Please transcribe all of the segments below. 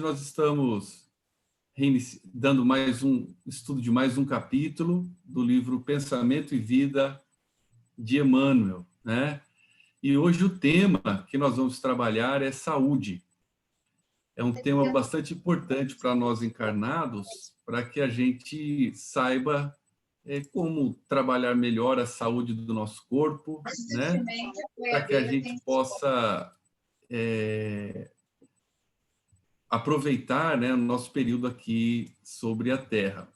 nós estamos dando mais um estudo de mais um capítulo do livro Pensamento e Vida de Emmanuel, né? E hoje o tema que nós vamos trabalhar é saúde. É um tema bastante importante para nós encarnados, para que a gente saiba como trabalhar melhor a saúde do nosso corpo, né? Para que a gente possa aproveitar, né, o nosso período aqui sobre a Terra.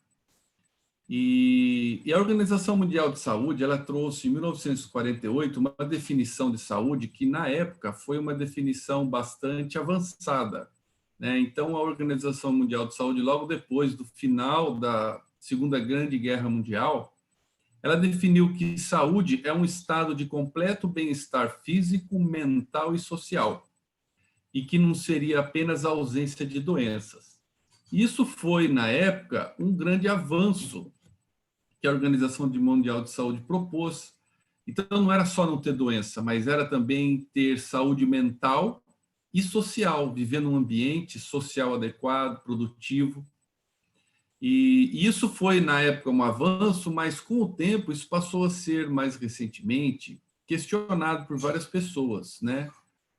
E a Organização Mundial de Saúde, ela trouxe em 1948 uma definição de saúde que, na época, foi uma definição bastante avançada, né? Então, a Organização Mundial de Saúde, logo depois do final da Segunda Grande Guerra Mundial, ela definiu que saúde é um estado de completo bem-estar físico, mental e social, e que não seria apenas a ausência de doenças. Isso foi, na época, um grande avanço que a Organização Mundial de Saúde propôs. Então, não era só não ter doença, mas era também ter saúde mental e social, viver num ambiente social adequado, produtivo. E isso foi, na época, um avanço, mas, com o tempo, isso passou a ser, mais recentemente, questionado por várias pessoas, né?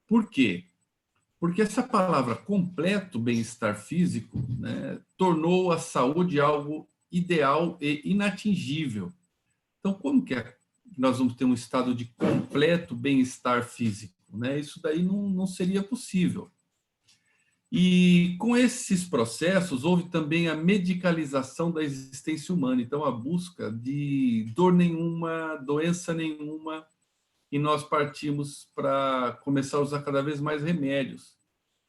Por quê? Porque essa palavra completo bem-estar físico, né, tornou a saúde algo ideal e inatingível. Então, como que nós vamos ter um estado de completo bem-estar físico, né? Isso daí não seria possível. E com esses processos, houve também a medicalização da existência humana. Então, a busca de dor nenhuma, doença nenhuma, e nós partimos para começar a usar cada vez mais remédios.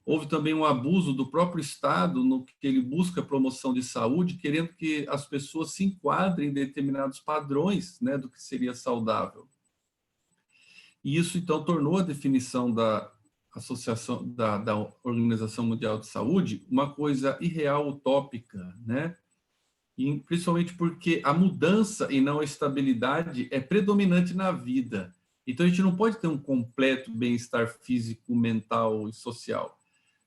Houve também um abuso do próprio Estado no que ele busca promoção de saúde, querendo que as pessoas se enquadrem em determinados padrões, né, do que seria saudável. E isso, então, tornou a definição da Associação, da Organização Mundial de Saúde uma coisa irreal, utópica, né? E principalmente porque a mudança e não a estabilidade é predominante na vida. Então, a gente não pode ter um completo bem-estar físico, mental e social.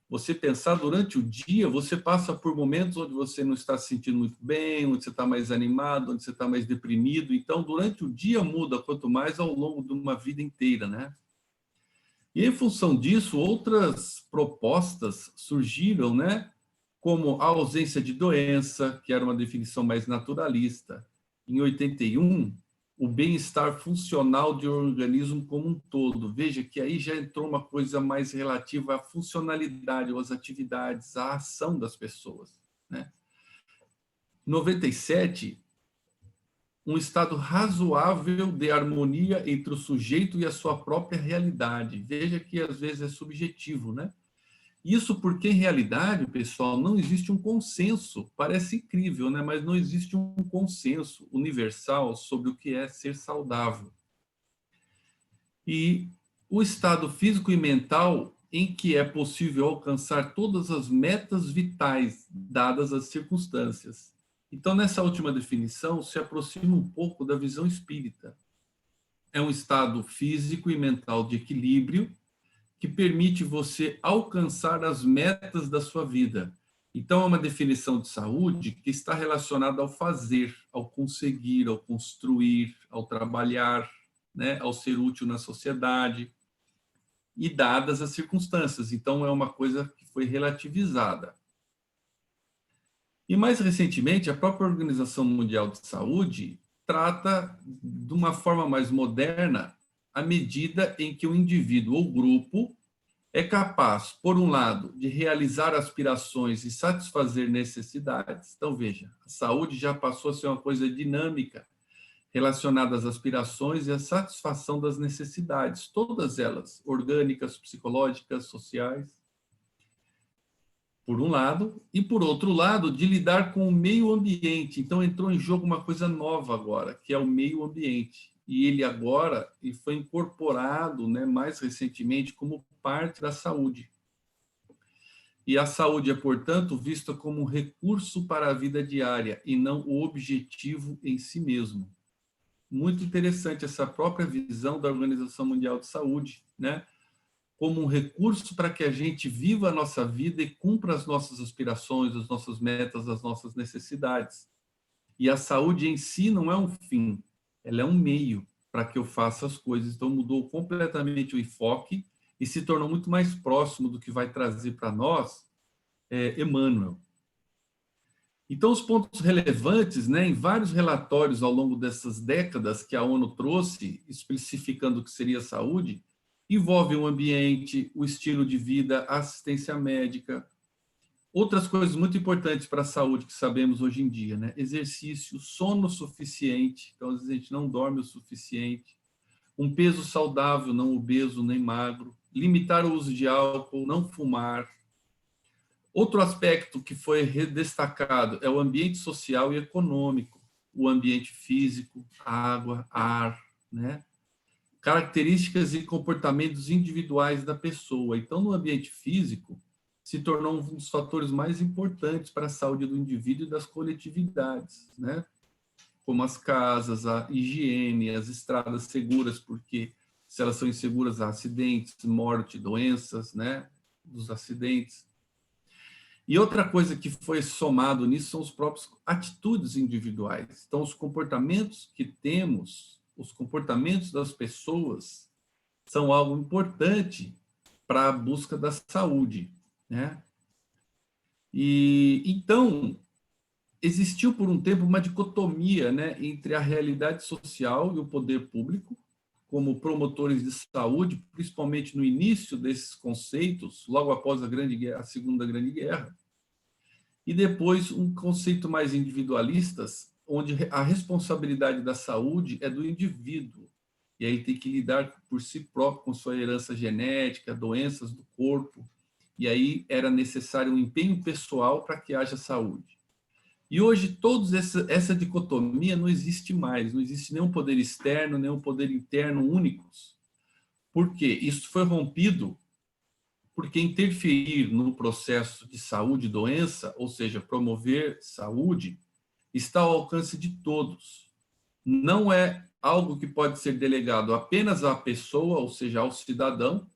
Você pensar durante o dia, você passa por momentos onde você não está se sentindo muito bem, onde você está mais animado, onde você está mais deprimido. Então, durante o dia muda, quanto mais ao longo de uma vida inteira, né? E em função disso, outras propostas surgiram, né? Como a ausência de doença, que era uma definição mais naturalista. Em 81, o bem-estar funcional de um organismo como um todo. Veja que aí já entrou uma coisa mais relativa à funcionalidade, às atividades, à ação das pessoas, né? 97, um estado razoável de harmonia entre o sujeito e a sua própria realidade. Veja que às vezes é subjetivo, né? Isso porque, em realidade, pessoal, não existe um consenso. Parece incrível, né? Mas não existe um consenso universal sobre o que é ser saudável. E o estado físico e mental em que é possível alcançar todas as metas vitais dadas as circunstâncias. Então, nessa última definição, se aproxima um pouco da visão espírita. É um estado físico e mental de equilíbrio que permite você alcançar as metas da sua vida. Então, é uma definição de saúde que está relacionada ao fazer, ao conseguir, ao construir, ao trabalhar, né, ao ser útil na sociedade, e dadas as circunstâncias. Então, é uma coisa que foi relativizada. E, mais recentemente, a própria Organização Mundial de Saúde trata de uma forma mais moderna a medida em que o indivíduo ou grupo é capaz, por um lado, de realizar aspirações e satisfazer necessidades. Então, veja, a saúde já passou a ser uma coisa dinâmica, relacionada às aspirações e à satisfação das necessidades, todas elas, orgânicas, psicológicas, sociais, por um lado, e, por outro lado, de lidar com o meio ambiente. Então, entrou em jogo uma coisa nova agora, que é o meio ambiente. E ele agora foi incorporado, né, mais recentemente, como parte da saúde. E a saúde é, portanto, vista como um recurso para a vida diária e não o objetivo em si mesmo. Muito interessante essa própria visão da Organização Mundial de Saúde, né? como um recurso para que a gente viva a nossa vida e cumpra as nossas aspirações, as nossas metas, as nossas necessidades. E a saúde em si não é um fim, ela é um meio para que eu faça as coisas. Então, mudou completamente o enfoque e se tornou muito mais próximo do que vai trazer para nós Emmanuel. Então, os pontos relevantes, né, em vários relatórios ao longo dessas décadas que a ONU trouxe, especificando o que seria saúde, envolve o ambiente, o estilo de vida, a assistência médica. Outras coisas muito importantes para a saúde que sabemos hoje em dia, né? Exercício, sono suficiente, então às vezes a gente não dorme o suficiente, um peso saudável, não obeso nem magro, limitar o uso de álcool, não fumar. Outro aspecto que foi destacado é o ambiente social e econômico, o ambiente físico, água, ar, né? Características e comportamentos individuais da pessoa. Então, no ambiente físico, se tornou um dos fatores mais importantes para a saúde do indivíduo e das coletividades, né? Como as casas, a higiene, as estradas seguras, porque se elas são inseguras, há acidentes, morte, doenças, né? Dos acidentes. E outra coisa que foi somado nisso são os próprios atitudes individuais. Então, os comportamentos que temos, os comportamentos das pessoas, são algo importante para a busca da saúde, né? E então existiu por um tempo uma dicotomia, né, entre a realidade social e o poder público, como promotores de saúde, principalmente no início desses conceitos, logo após a Segunda Grande Guerra, e depois um conceito mais individualista, onde a responsabilidade da saúde é do indivíduo, e aí tem que lidar por si próprio com sua herança genética, doenças do corpo, e aí era necessário um empenho pessoal para que haja saúde. E hoje essa dicotomia não existe mais, não existe nenhum poder externo, nenhum poder interno únicos. Por quê? Isso foi rompido porque interferir no processo de saúde e doença, ou seja, promover saúde, está ao alcance de todos. Não é algo que pode ser delegado apenas à pessoa, ou seja, ao cidadão,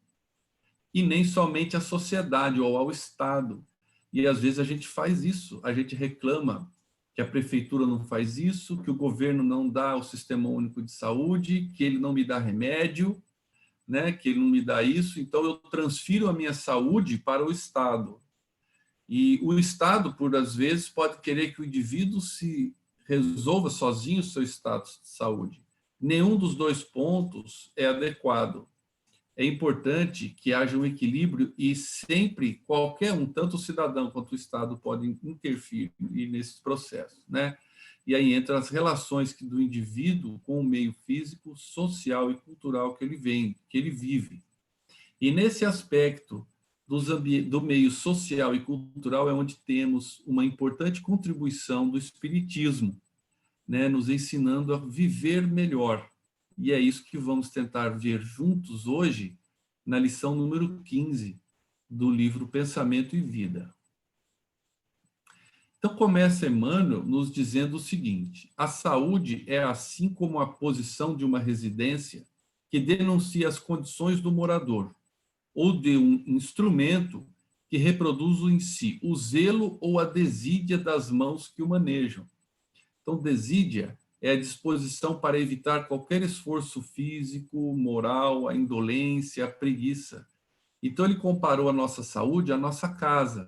e nem somente à sociedade ou ao Estado. E às vezes a gente faz isso, a gente reclama que a prefeitura não faz isso, que o governo não dá o Sistema Único de Saúde, que ele não me dá remédio, né, que ele não me dá isso, então eu transfiro a minha saúde para o Estado. E o Estado, por às vezes, pode querer que o indivíduo se resolva sozinho o seu status de saúde. Nenhum dos dois pontos é adequado. É importante que haja um equilíbrio e sempre qualquer um, tanto o cidadão quanto o Estado, podem interferir nesse processo, né? E aí entra as relações do indivíduo com o meio físico, social e cultural que ele vive. E nesse aspecto do meio social e cultural é onde temos uma importante contribuição do espiritismo, né, nos ensinando a viver melhor. E é isso que vamos tentar ver juntos hoje na lição número 15 do livro Pensamento e Vida. Então começa Emmanuel nos dizendo o seguinte: a saúde é assim como a posição de uma residência que denuncia as condições do morador, ou de um instrumento que reproduz em si o zelo ou a desídia das mãos que o manejam. Então, desídia é a disposição para evitar qualquer esforço físico, moral, a indolência, a preguiça. Então, ele comparou a nossa saúde à nossa casa,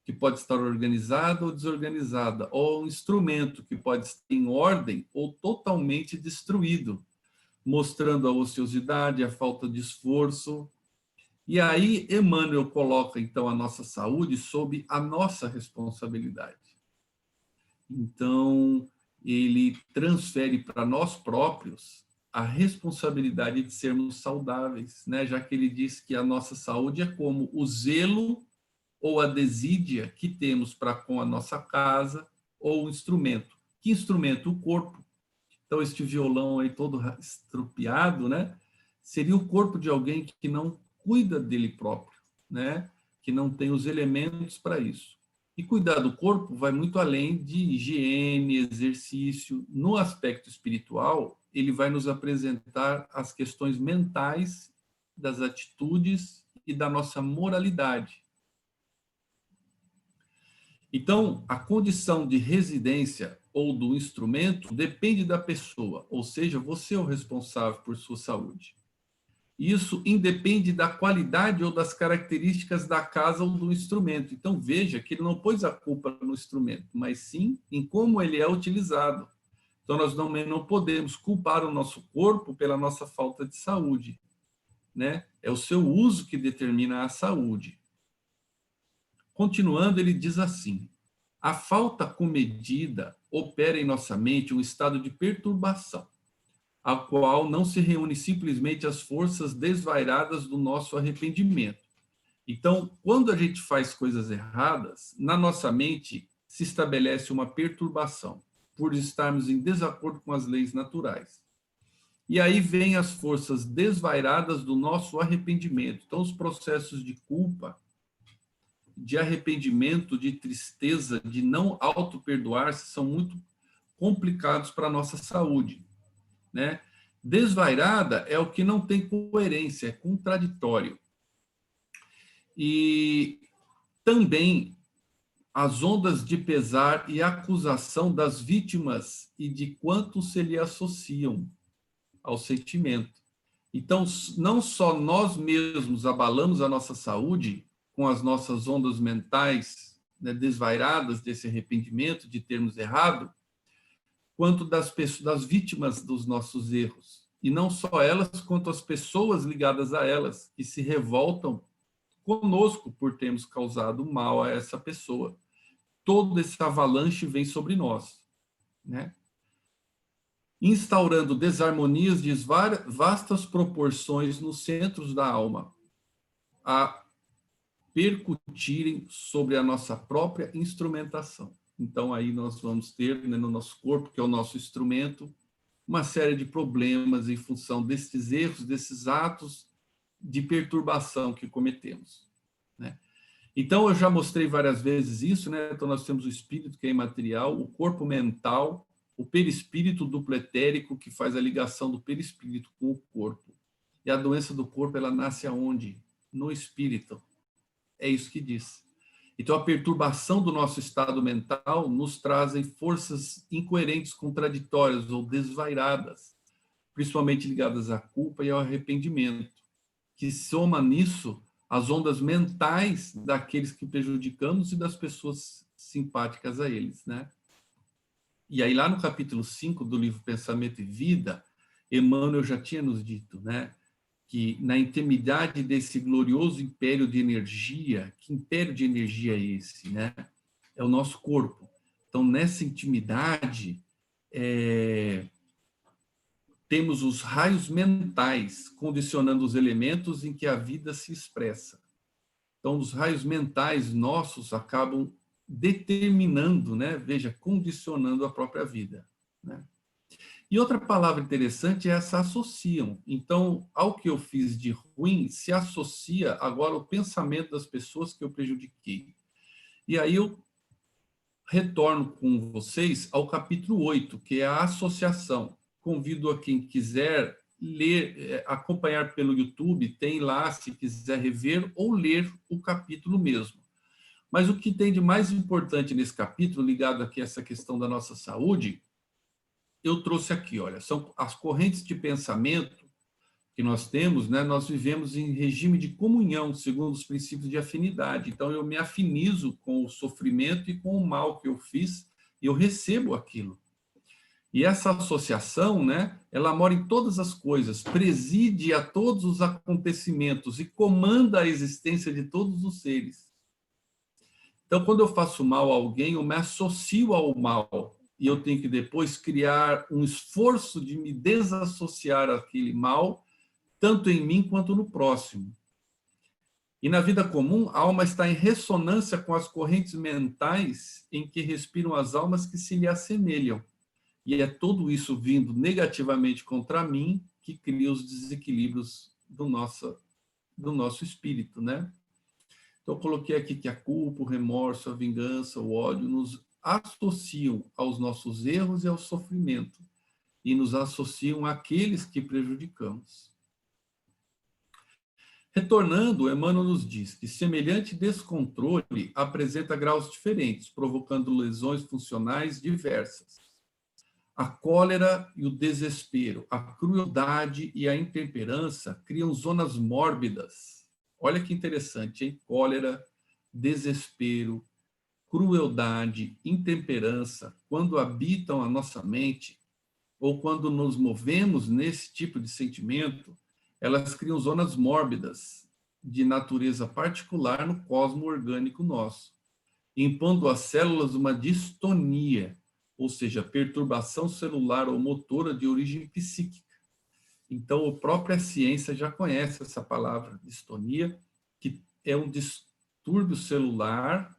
que pode estar organizada ou desorganizada, ou um instrumento que pode estar em ordem ou totalmente destruído, mostrando a ociosidade, a falta de esforço. E aí, Emmanuel coloca, então, a nossa saúde sob a nossa responsabilidade. Então, ele transfere para nós próprios a responsabilidade de sermos saudáveis, né? Já que ele diz que a nossa saúde é como o zelo ou a desídia que temos para com a nossa casa ou o instrumento. Que instrumento? O corpo. Então, este violão aí todo estrupiado, né? Seria o corpo de alguém que não cuida dele próprio, né? Que não tem os elementos para isso. E cuidar do corpo vai muito além de higiene, exercício. No aspecto espiritual, ele vai nos apresentar as questões mentais das atitudes e da nossa moralidade. Então, a condição de residência ou do instrumento depende da pessoa, ou seja, você é o responsável por sua saúde. Isso independe da qualidade ou das características da casa ou do instrumento. Então, veja que ele não pôs a culpa no instrumento, mas sim em como ele é utilizado. Então, nós não podemos culpar o nosso corpo pela nossa falta de saúde, né? É o seu uso que determina a saúde. Continuando, ele diz assim: a falta comedida opera em nossa mente um estado de perturbação, a qual não se reúne simplesmente as forças desvairadas do nosso arrependimento. Então, quando a gente faz coisas erradas, na nossa mente se estabelece uma perturbação, por estarmos em desacordo com as leis naturais. E aí vem as forças desvairadas do nosso arrependimento. Então, os processos de culpa, de arrependimento, de tristeza, de não auto-perdoar-se, são muito complicados para a nossa saúde, né? Desvairada é o que não tem coerência, é contraditório. E também as ondas de pesar e acusação das vítimas e de quantos se lhe associam ao sentimento. Então, não só nós mesmos abalamos a nossa saúde com as nossas ondas mentais, né, desvairadas desse arrependimento de termos errado, quanto das vítimas dos nossos erros. E não só elas, quanto as pessoas ligadas a elas, que se revoltam conosco por termos causado mal a essa pessoa. Todo esse avalanche vem sobre nós, né? Instaurando desarmonias de vastas proporções nos centros da alma, a percutirem sobre a nossa própria instrumentação. Então, aí nós vamos ter, né, no nosso corpo, que é o nosso instrumento, uma série de problemas em função desses erros, desses atos de perturbação que cometemos, né? Então, eu já mostrei várias vezes isso, né? Então, nós temos o espírito, que é imaterial, o corpo mental, o perispírito duplo etérico, que faz a ligação do perispírito com o corpo. E a doença do corpo, ela nasce aonde? No espírito. É isso que diz. Então, a perturbação do nosso estado mental nos trazem forças incoerentes, contraditórias ou desvairadas, principalmente ligadas à culpa e ao arrependimento, que soma nisso as ondas mentais daqueles que prejudicamos e das pessoas simpáticas a eles, né? E aí, lá no capítulo 5 do livro Pensamento e Vida, Emmanuel já tinha nos dito, né, que na intimidade desse glorioso império de energia, que império de energia é esse, né? É o nosso corpo. Então, nessa intimidade, temos os raios mentais condicionando os elementos em que a vida se expressa. Então, os raios mentais nossos acabam determinando, né? Veja, condicionando a própria vida, né? E outra palavra interessante é essa associam. Então, ao que eu fiz de ruim, se associa agora o pensamento das pessoas que eu prejudiquei. E aí eu retorno com vocês ao capítulo 8, que é a associação. Convido a quem quiser ler, acompanhar pelo YouTube, tem lá, se quiser rever ou ler o capítulo mesmo. Mas o que tem de mais importante nesse capítulo, ligado aqui a essa questão da nossa saúde, eu trouxe aqui, olha, são as correntes de pensamento que nós temos, né? Nós vivemos em regime de comunhão, segundo os princípios de afinidade. Então, eu me afinizo com o sofrimento e com o mal que eu fiz, e eu recebo aquilo. E essa associação, né, ela mora em todas as coisas, preside a todos os acontecimentos e comanda a existência de todos os seres. Então, quando eu faço mal a alguém, eu me associo ao mal, e eu tenho que depois criar um esforço de me desassociar daquele mal, tanto em mim quanto no próximo. E na vida comum, a alma está em ressonância com as correntes mentais em que respiram as almas que se lhe assemelham. E é tudo isso vindo negativamente contra mim que cria os desequilíbrios do nosso espírito, né? Então, eu coloquei aqui que a culpa, o remorso, a vingança, o ódio nos associam aos nossos erros e ao sofrimento, e nos associam àqueles que prejudicamos. Retornando, Emmanuel nos diz que semelhante descontrole apresenta graus diferentes, provocando lesões funcionais diversas. A cólera e o desespero, a crueldade e a intemperança criam zonas mórbidas. Olha que interessante, hein? Cólera, desespero, crueldade, intemperança, quando habitam a nossa mente, ou quando nos movemos nesse tipo de sentimento, elas criam zonas mórbidas de natureza particular no cosmo orgânico nosso, impondo às células uma distonia, ou seja, perturbação celular ou motora de origem psíquica. Então, a própria ciência já conhece essa palavra, distonia, que é um distúrbio celular.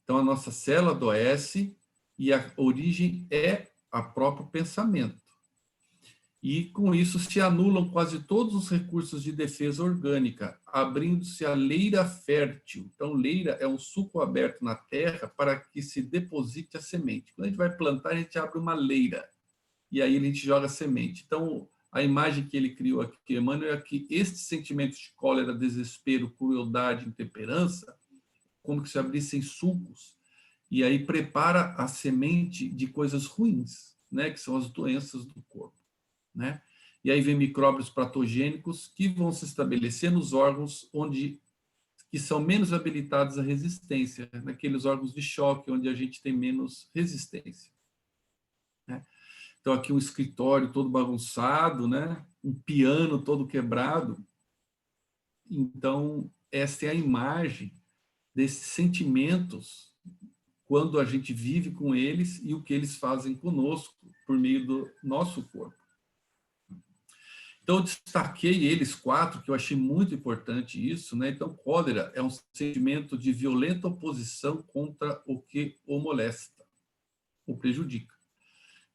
Então, a nossa célula adoece e a origem é o próprio pensamento. E, com isso, se anulam quase todos os recursos de defesa orgânica, abrindo-se a leira fértil. Então, leira é um suco aberto na terra para que se deposite a semente. Quando a gente vai plantar, a gente abre uma leira, e aí a gente joga a semente. Então, a imagem que ele criou aqui, Emmanuel, é que estes sentimentos de cólera, desespero, crueldade, intemperança, como que se abrissem sulcos, e aí prepara a semente de coisas ruins, né, que são as doenças do corpo. Né? E aí vem micróbios patogênicos que vão se estabelecer nos órgãos que são menos habilitados à resistência, naqueles órgãos de choque, onde a gente tem menos resistência. Né? Então, aqui um escritório todo bagunçado, né? Um piano todo quebrado. Então, essa é a imagem desses sentimentos quando a gente vive com eles e o que eles fazem conosco por meio do nosso corpo. Então, eu destaquei eles 4, que eu achei muito importante isso, né? Então, cólera é um sentimento de violenta oposição contra o que o molesta, o prejudica.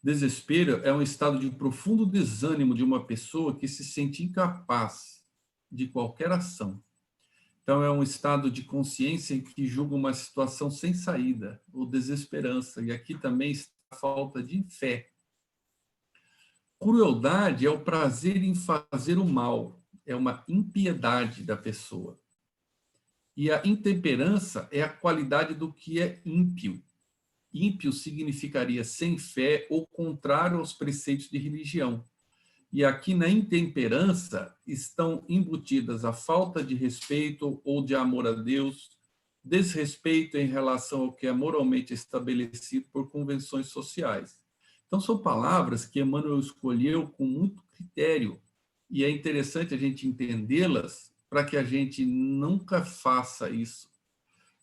Desespero é um estado de profundo desânimo de uma pessoa que se sente incapaz de qualquer ação. Então, é um estado de consciência em que julga uma situação sem saída, ou desesperança. E aqui também está a falta de fé. Crueldade é o prazer em fazer o mal, é uma impiedade da pessoa. E a intemperança é a qualidade do que é ímpio. Ímpio significaria sem fé ou contrário aos preceitos de religião. E aqui na intemperança estão embutidas a falta de respeito ou de amor a Deus, desrespeito em relação ao que é moralmente estabelecido por convenções sociais. Então, são palavras que Emmanuel escolheu com muito critério, e é interessante a gente entendê-las para que a gente nunca faça isso,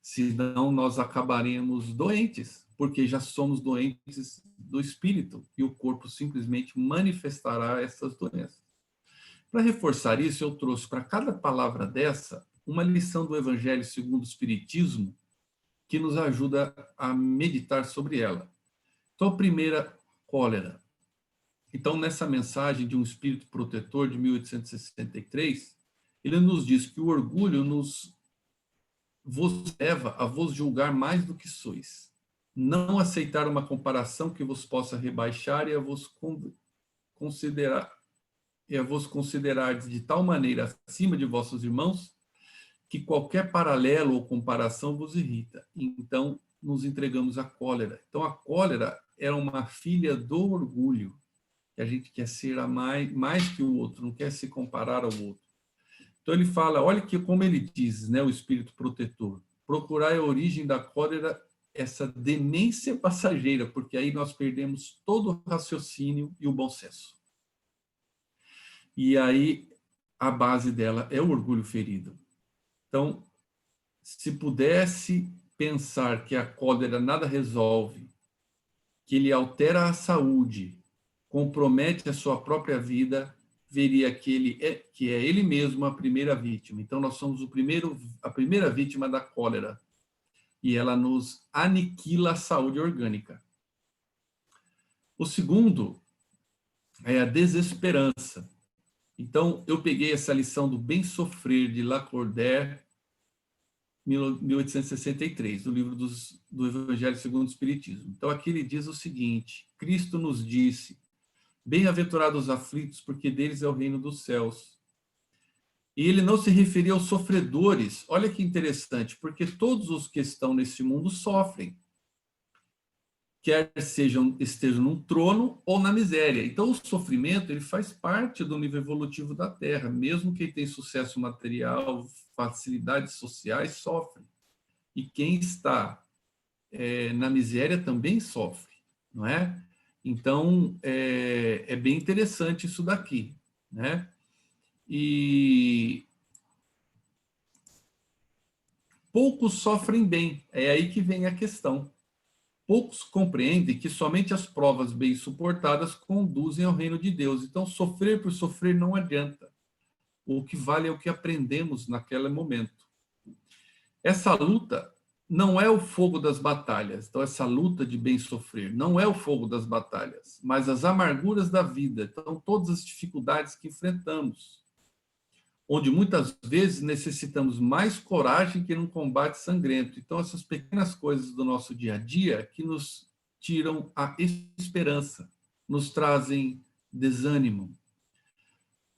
senão nós acabaremos doentes, porque já somos doentes do espírito, e o corpo simplesmente manifestará essas doenças. Para reforçar isso, eu trouxe para cada palavra dessa uma lição do Evangelho segundo o Espiritismo, que nos ajuda a meditar sobre ela. Então, a primeira, cólera. Então, nessa mensagem de um espírito protetor de 1863, ele nos diz que o orgulho vos leva a vos julgar mais do que sois, não aceitar uma comparação que vos possa rebaixar e a vos considerar de tal maneira acima de vossos irmãos que qualquer paralelo ou comparação vos irrita. Então, nos entregamos à cólera. Então, a cólera é uma filha do orgulho, que a gente quer ser mais que o outro, não quer se comparar ao outro. Então, ele fala, olha que como ele diz, né, o espírito protetor, procurar a origem da cólera, essa demência passageira, porque aí nós perdemos todo o raciocínio e o bom senso. E aí, a base dela é o orgulho ferido. Então, se pudesse pensar que a cólera nada resolve, que ele altera a saúde, compromete a sua própria vida, veria que é ele mesmo a primeira vítima. Então, nós somos a primeira vítima da cólera. E ela nos aniquila a saúde orgânica. O segundo é a desesperança. Então, eu peguei essa lição do Bem Sofrer, de Lacordaire, 1863, do livro do Evangelho segundo o Espiritismo. Então, aqui ele diz o seguinte, Cristo nos disse, bem-aventurados os aflitos, porque deles é o reino dos céus. E ele não se referia aos sofredores. Olha que interessante, porque todos os que estão nesse mundo sofrem, quer estejam num trono ou na miséria. Então, o sofrimento ele faz parte do nível evolutivo da Terra. Mesmo quem tem sucesso material, facilidades sociais, sofre. E quem está na miséria também sofre, não é? Então, é bem interessante isso daqui, né? E poucos sofrem bem, é aí que vem a questão. Poucos compreendem que somente as provas bem suportadas conduzem ao reino de Deus. Então, sofrer por sofrer não adianta. O que vale é o que aprendemos naquele momento. Essa luta não é o fogo das batalhas. Então, essa luta de bem sofrer não é o fogo das batalhas, mas as amarguras da vida. Então, todas as dificuldades que enfrentamos, onde muitas vezes necessitamos mais coragem que num combate sangrento. Então, essas pequenas coisas do nosso dia a dia que nos tiram a esperança, nos trazem desânimo.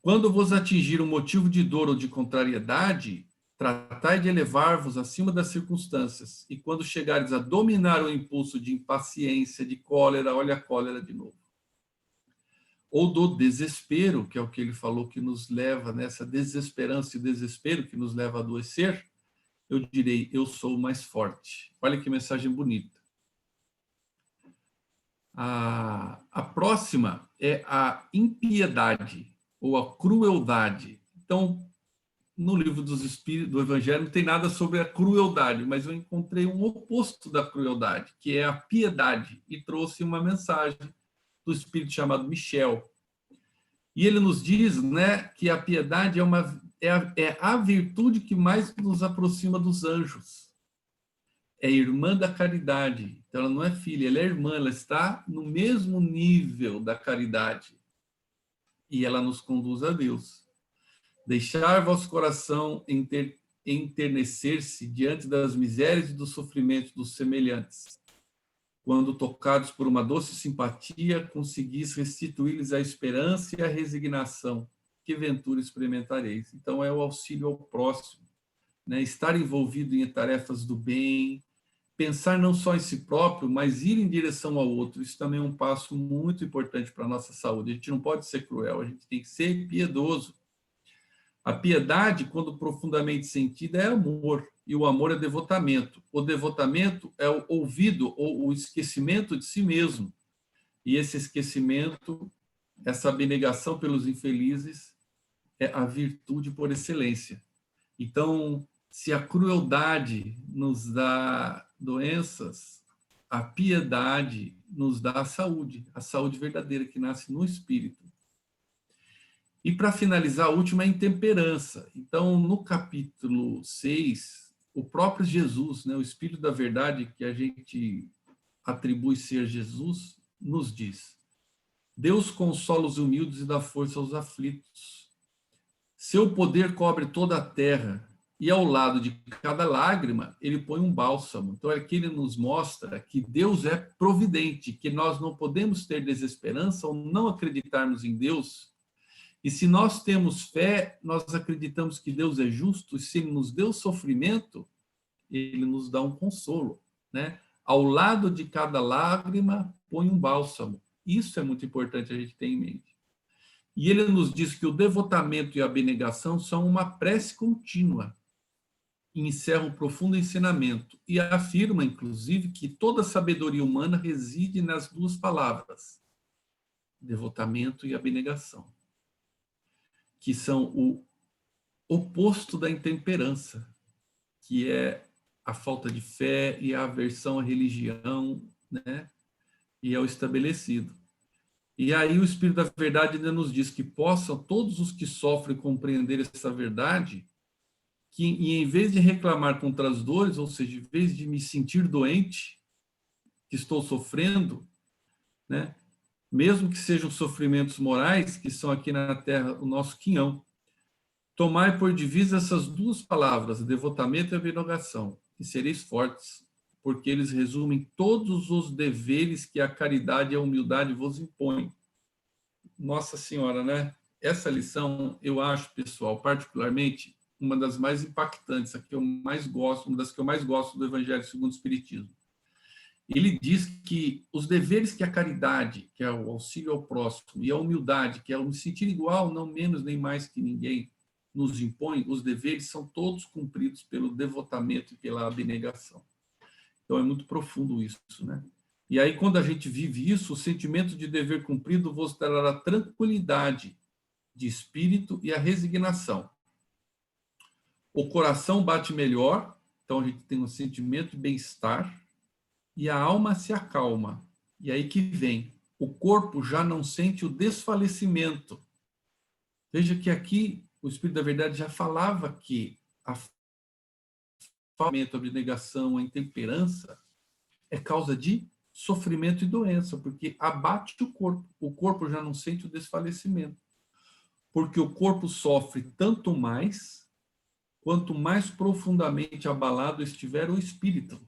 Quando vos atingir um motivo de dor ou de contrariedade, tratai de elevar-vos acima das circunstâncias, e quando chegares a dominar o impulso de impaciência, de cólera, olha a cólera de novo, ou do desespero, que é o que ele falou que nos leva nessa desesperança e desespero que nos leva a adoecer, eu direi, eu sou mais forte. Olha que mensagem bonita. A próxima é a impiedade, ou a crueldade. Então, no livro dos Espíritos, do Evangelho, não tem nada sobre a crueldade, mas eu encontrei um oposto da crueldade, que é a piedade, e trouxe uma mensagem do Espírito chamado Michel. E ele nos diz, né, que a piedade é a virtude que mais nos aproxima dos anjos. É irmã da caridade. Então, ela não é filha, ela é irmã, ela está no mesmo nível da caridade. E ela nos conduz a Deus. Deixar vosso coração enternecer-se diante das misérias e dos sofrimentos dos semelhantes. Quando tocados por uma doce simpatia, conseguis restituir-lhes a esperança e a resignação, que ventura experimentareis. Então, é o auxílio ao próximo, né? Estar envolvido em tarefas do bem, pensar não só em si próprio, mas ir em direção ao outro. Isso também é um passo muito importante para a nossa saúde. A gente não pode ser cruel, a gente tem que ser piedoso. A piedade, quando profundamente sentida, é amor, e o amor é devotamento. O devotamento é o ouvido ou o esquecimento de si mesmo. E esse esquecimento, essa abnegação pelos infelizes, é a virtude por excelência. Então, se a crueldade nos dá doenças, a piedade nos dá a saúde verdadeira que nasce no espírito. E, para finalizar, a última é a intemperança. Então, no capítulo 6, o próprio Jesus, né, o Espírito da Verdade, que a gente atribui ser Jesus, nos diz: Deus consola os humildes e dá força aos aflitos. Seu poder cobre toda a terra, e ao lado de cada lágrima, ele põe um bálsamo. Então, aqui ele nos mostra que Deus é providente, que nós não podemos ter desesperança ou não acreditarmos em Deus. E se nós temos fé, nós acreditamos que Deus é justo, e se Ele nos deu sofrimento, Ele nos dá um consolo, né? Ao lado de cada lágrima, põe um bálsamo. Isso é muito importante a gente ter em mente. E ele nos diz que o devotamento e a abnegação são uma prece contínua, e encerra um profundo ensinamento, e afirma, inclusive, que toda a sabedoria humana reside nas duas palavras, devotamento e abnegação, que são o oposto da intemperança, que é a falta de fé e a aversão à religião, né? E ao estabelecido. E aí o Espírito da Verdade ainda nos diz que possam todos os que sofrem compreender essa verdade, que e em vez de reclamar contra as dores, ou seja, em vez de me sentir doente, que estou sofrendo, né? Mesmo que sejam sofrimentos morais, que são aqui na Terra o nosso quinhão, tomai por divisa essas duas palavras, devotamento e abnegação, e sereis fortes, porque eles resumem todos os deveres que a caridade e a humildade vos impõem. Nossa Senhora, né? essa lição, eu acho, pessoal, particularmente, uma das mais impactantes, a que eu mais gosto, uma das que eu mais gosto do Evangelho segundo o Espiritismo. Ele diz que os deveres que a caridade, que é o auxílio ao próximo, e a humildade, que é o me sentir igual, não menos nem mais que ninguém, nos impõe, os deveres são todos cumpridos pelo devotamento e pela abnegação. Então, é muito profundo isso, né? E aí, quando a gente vive isso, o sentimento de dever cumprido vos dará a tranquilidade de espírito e a resignação. O coração bate melhor, então a gente tem um sentimento de bem-estar, e a alma se acalma. E aí que vem, o corpo já não sente o desfalecimento. Veja que aqui o Espírito da Verdade já falava que a falta, a abnegação, a intemperança é causa de sofrimento e doença, porque abate o corpo já não sente o desfalecimento. Porque o corpo sofre tanto mais, quanto mais profundamente abalado estiver o espírito.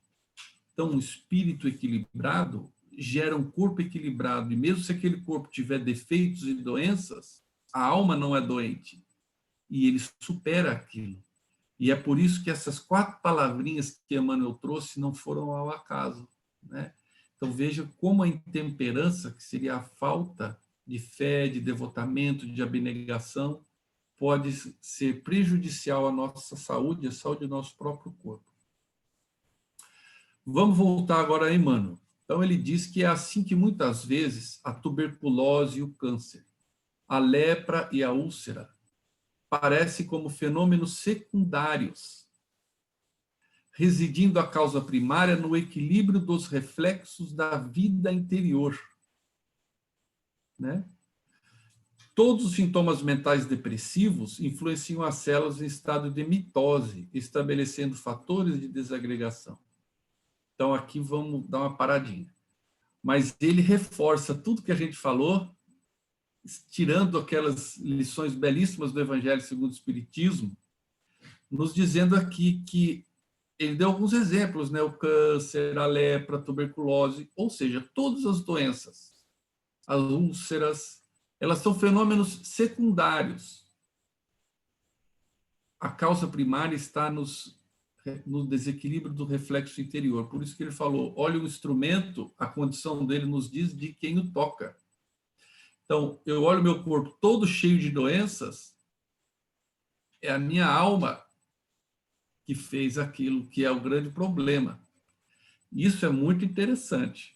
Então, um espírito equilibrado gera um corpo equilibrado, e mesmo se aquele corpo tiver defeitos e doenças, a alma não é doente, e ele supera aquilo. E é por isso que essas 4 palavrinhas que Emmanuel trouxe não foram ao acaso, né? Então, veja como a intemperança, que seria a falta de fé, de devotamento, de abnegação, pode ser prejudicial à nossa saúde, à saúde do nosso próprio corpo. Vamos voltar agora a Emmanuel. Então, ele diz que é assim que, muitas vezes, a tuberculose e o câncer, a lepra e a úlcera, parecem como fenômenos secundários, residindo a causa primária no equilíbrio dos reflexos da vida interior, né? Todos os sintomas mentais depressivos influenciam as células em estado de mitose, estabelecendo fatores de desagregação. Então, aqui vamos dar uma paradinha. Mas ele reforça tudo que a gente falou, tirando aquelas lições belíssimas do Evangelho segundo o Espiritismo, nos dizendo aqui que ele deu alguns exemplos, né? O câncer, a lepra, a tuberculose, ou seja, todas as doenças, as úlceras, elas são fenômenos secundários. A causa primária está no desequilíbrio do reflexo interior. Por isso que ele falou, olha o instrumento, a condição dele nos diz de quem o toca. Então, eu olho meu corpo todo cheio de doenças, é a minha alma que fez aquilo, que é o grande problema. Isso é muito interessante.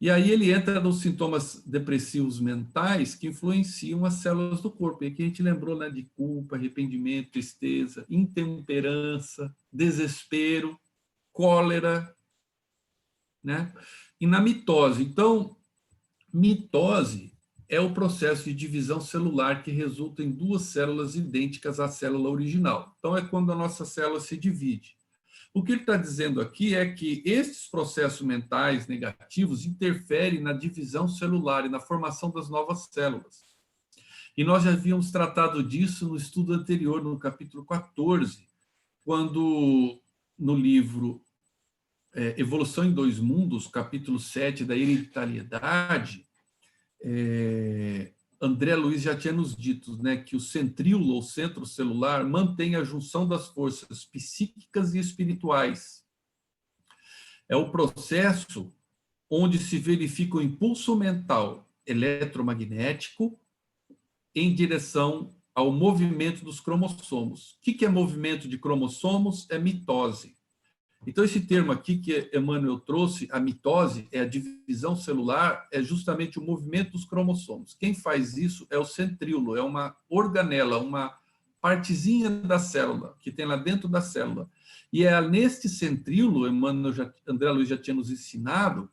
E aí ele entra nos sintomas depressivos mentais que influenciam as células do corpo. E aqui a gente lembrou, né, de culpa, arrependimento, tristeza, intemperança, desespero, cólera, né? E na mitose. Então, mitose é o processo de divisão celular que resulta em 2 células idênticas à célula original. Então, é quando a nossa célula se divide. O que ele está dizendo aqui é que esses processos mentais negativos interferem na divisão celular e na formação das novas células. E nós já havíamos tratado disso no estudo anterior, no capítulo 14, quando, no livro Evolução em 2 Mundos, capítulo 7, da hereditariedade, André Luiz já tinha nos dito, né, que o centríolo, ou centro celular, mantém a junção das forças psíquicas e espirituais. É o processo onde se verifica o impulso mental eletromagnético em direção ao movimento dos cromossomos. O que é movimento de cromossomos? É mitose. Então, esse termo aqui que Emmanuel trouxe, a mitose, é a divisão celular, é justamente o movimento dos cromossomos. Quem faz isso é o centríolo, é uma organela, uma partezinha da célula, que tem lá dentro da célula. E é neste centríolo, André Luiz já tinha nos ensinado,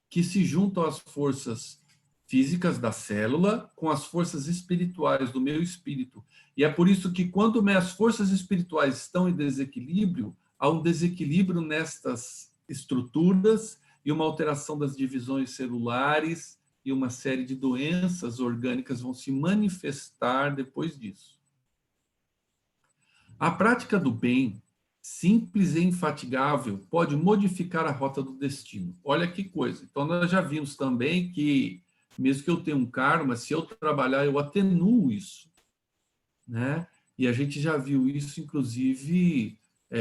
que se juntam as forças físicas da célula com as forças espirituais do meu espírito. E é por isso que quando as forças espirituais estão em desequilíbrio, há um desequilíbrio nestas estruturas e uma alteração das divisões celulares e uma série de doenças orgânicas vão se manifestar depois disso. A prática do bem, simples e infatigável, pode modificar a rota do destino. Olha que coisa. Então, nós já vimos também que Mesmo que eu tenha um karma, se eu trabalhar, eu atenuo isso, né? E a gente já viu isso, inclusive,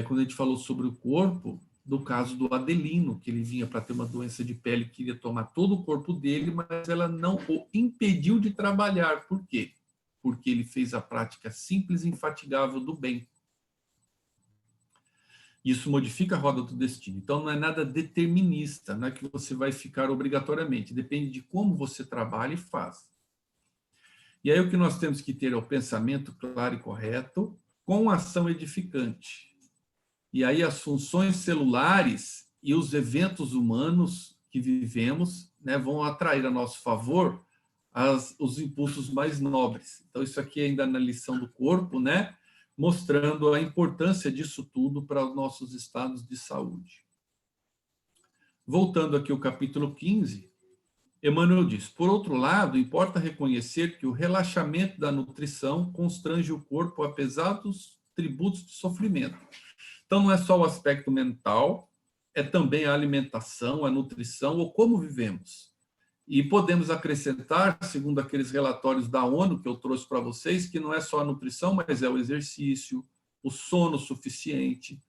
quando a gente falou sobre o corpo, do caso do Adelino, que ele vinha para ter uma doença de pele, queria tomar todo o corpo dele, mas ela não o impediu de trabalhar. Por quê? Porque ele fez a prática simples e infatigável do bem. Isso modifica a roda do destino. Então, não é nada determinista, não é que você vai ficar obrigatoriamente. Depende de como você trabalha e faz. E aí o que nós temos que ter é o pensamento claro e correto, com ação edificante. E aí as funções celulares e os eventos humanos que vivemos, né, vão atrair a nosso favor os impulsos mais nobres. Então, isso aqui ainda na lição do corpo, né, mostrando a importância disso tudo para os nossos estados de saúde. Voltando aqui ao capítulo 15, Emmanuel diz: por outro lado, importa reconhecer que o relaxamento da nutrição constrange o corpo a pesados tributos de sofrimento. Então, não é só o aspecto mental, é também a alimentação, a nutrição, ou como vivemos. E podemos acrescentar, segundo aqueles relatórios da ONU que eu trouxe para vocês, que não é só a nutrição, mas é o exercício, o sono suficiente,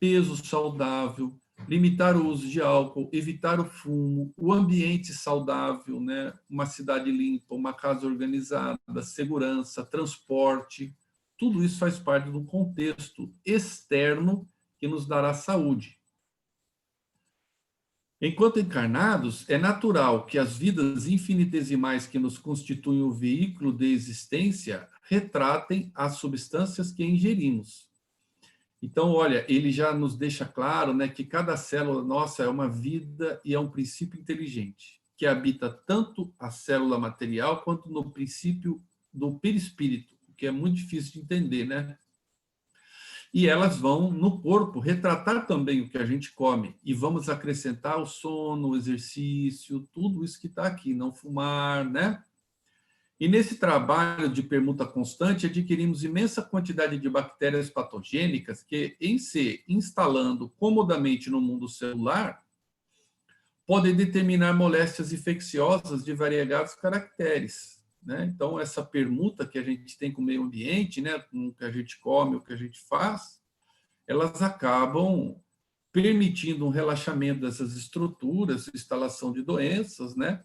peso saudável, limitar o uso de álcool, evitar o fumo, o ambiente saudável, né? Uma cidade limpa, uma casa organizada, segurança, transporte, tudo isso faz parte do contexto externo que nos dará saúde. Enquanto encarnados, é natural que as vidas infinitesimais que nos constituem o veículo de existência retratem as substâncias que ingerimos. Então, olha, ele já nos deixa claro, né, que cada célula nossa é uma vida e é um princípio inteligente, que habita tanto a célula material quanto no princípio do perispírito, que é muito difícil de entender, né? E elas vão, no corpo, retratar também o que a gente come. E vamos acrescentar o sono, o exercício, tudo isso que está aqui, não fumar, né? E nesse trabalho de permuta constante, adquirimos imensa quantidade de bactérias patogênicas que, em se instalando comodamente no mundo celular, podem determinar moléstias infecciosas de variegados caracteres, né? Então, essa permuta que a gente tem com o meio ambiente, né, com o que a gente come, o que a gente faz, elas acabam permitindo um relaxamento dessas estruturas, instalação de doenças, né?